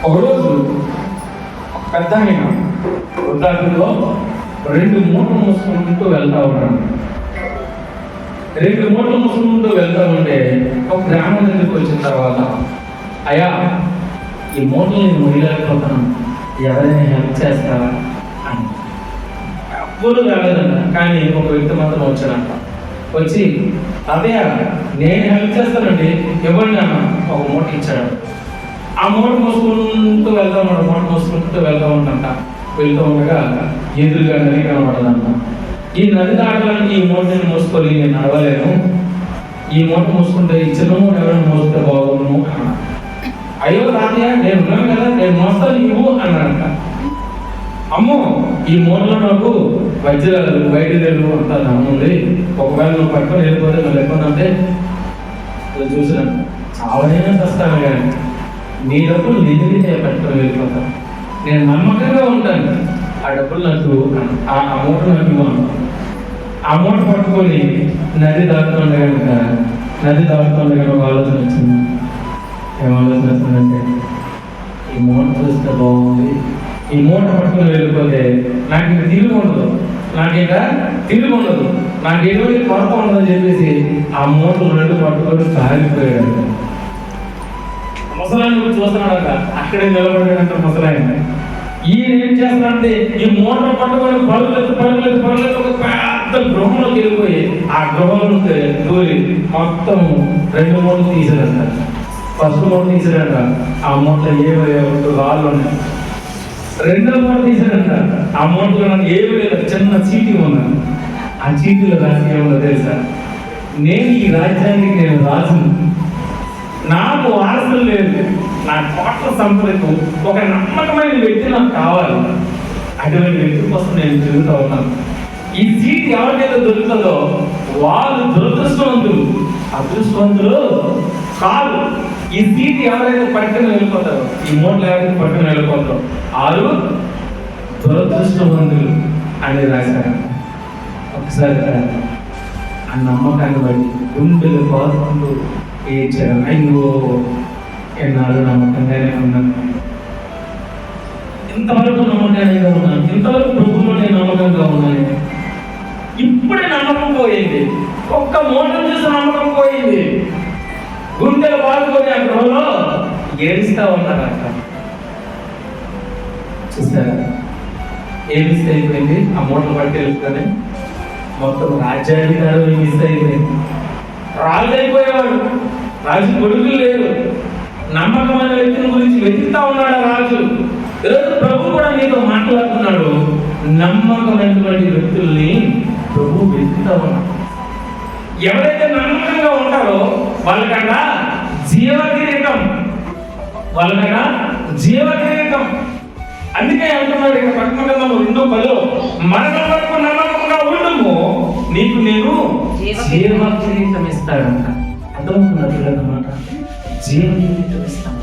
ఒకరోజు పెద్ద వృద్ధార్థుల్లో 2 మూటలు మోసుకుంటూ వెళ్తా ఉన్నాడు. 2 మూటలు మోసుకుంటూ వెళ్తా ఉంటే ఒక గ్రామం దగ్గరికి వచ్చిన తర్వాత, అయ్యా ఈ మూటలు నేను మొయ్యలేకపోతాను, ఎవరైనా హెల్ప్ చేస్తారా అని. ఎవ్వరూ రాలేదంట. కానీ ఒక వ్యక్తి మాత్రం వచ్చాడంట. వచ్చి అదయ్య నేను హెల్ప్ చేస్తానండి, ఇవ్వండి అన్న. ఒక మూట ఇచ్చాడు. ఆ మూట మోసుకుంటూ వెళ్తా ఉన్నాడు. మూట మోసుకుంటూ వెళ్తా ఉండంట. వెళ్తూ ఉండగా ఎదురుగా నది కనబడదంట. ఈ నది దాటడానికి ఈ మూటని మోసుకొని నేను నడవలేను, ఈ మూట మోసుకుంటే ఈ చిన్న మూట ఎవరైనా మోస్తే బాగుండు అన్నా. అయ్యో తాతయ్య నేను ఉన్నాను కదా, నేను మోస్తాను ఇవ్వు అన్నాడంట. అమ్మో ఈ మూటలో నాకు వజ్రాలు వైద్యులు అంతా నమ్ముంది, ఒకవేళ నువ్వు పట్టుకొని వెళ్ళిపోతే నువ్వు లేకపోతే చూసినాను చావైనా కష్టాలు, కానీ నీ డబ్బులు నిధితే పట్టుకొని వెళ్ళిపోతాను, నేను నమ్మకంగా ఉంటాను, ఆ డబ్బులు నాకు ఆ మూట నాకు ఇవ్వను. ఆ మూట పట్టుకొని నది దాటుతుండే కనుక ఒక ఆలోచన వచ్చింది. ఏం ఆలోచన వస్తుందంటే, ఈ మూట చూస్తే బాగుంది, ఈ మూట పట్టుకుని వెళ్ళిపోతే నాకు ఇంకా తిరిగి ఉండదు, నాకు ఎటువంటి కొరత ఉండదని చెప్పేసి ఆ మూటలు 2 పట్టుకొని కాలిపోయాడు. ముసలాయన కూడా చూస్తున్నాడట, అక్కడే నిలబడాడంట ముసలాయన. ఈయన ఏం చేస్తాడంటే ఈ మూట పట్టుకొని పరుగులెత్తు ఒక పెద్ద గృహంలోకి వెళ్ళిపోయి ఆ గృహంలో దూరి మొత్తం 2 మూటలు తీసాడంట. ఫస్ట్ మూట తీసాడంట, ఆ మూటలో ఏవో రాళ్ళు ఉన్నాయి. 2వ మూట తీసాడంట, ఆ మూటలో నాకు ఏమి లేదు, చిన్న చీటీ ఉన్నాను. ఆ చీటీలో రాసి ఏమన్నా తెలుసా, నేను ఈ రాజ్యానికి నేను రాజును, నాకు వారసులు లేదు, నా కోట్ల సంపదకు ఒక నమ్మకమైన వ్యక్తి నాకు కావాలి, అటువంటి వ్యక్తి కోసం నేను తిరుగుతూ ఉన్నాను. ఈ సీట్ ఎవరికైతే దొరుకుతుందో వాళ్ళు అదృష్టవంతులు కాదు. ఈ సీట్ ఎవరైతే పట్టుకుని వెళ్ళిపోతారో, ఈ మూటలు ఎవరైతే పట్టుకుని వెళ్ళిపోతారో వారు దురదృష్టవంతులు అని రాశారు. ఒకసారి ఆ నమ్మకాన్ని బట్టి గుండెలు కోరుకుంటూ ఏడ్చారు. అయ్యో ఎన్నాళ్ళు నమ్మకంగానే ఉన్నాను, ఇంతవరకు నమ్మకంగా ఉన్నాను, ఇంతవరకు ప్రభువులో నేను నమ్మకంగా ఉన్నాను, ఇప్పుడే నమ్మకం పోయింది, ఒక్క మూటను చూసి నమ్మకం పోయింది. గుండెలు పాల్గొని ఆ గృహంలో ఏడుస్తా ఉన్నారట. చూసారా ఏ మిస్ అయిపోయింది? ఆ మూటలు పట్టి వెళ్తానే మొత్తం రాజ్యాధికారం మిస్ అయిపోయింది. రాజు అయిపోయేవాడు, రాజు కొడుకులు లేరు, నమ్మకమైన వ్యక్తుల గురించి వెతుకుతా ఉన్నాడు రాజు. ఈరోజు ప్రభు కూడా నీతో మాట్లాడుతున్నాడు, నమ్మకమైనటువంటి వ్యక్తుల్ని ప్రభు వెతుకుతా ఉన్నాడు. ఎవరైతే నమ్మకంగా ఉంటారో వాళ్ళకట జీవకిరీటం, అందుకే అంటున్నాడు ఇక్కడ ప్రకటన 2:10, మరణం వరకు నమ్మకంగా ఉండము, నీకు నేను జీవకిరీటం ఇస్తాడంట. అర్థమవుతున్నమాట, జీవకిరీటం ఇస్తాను.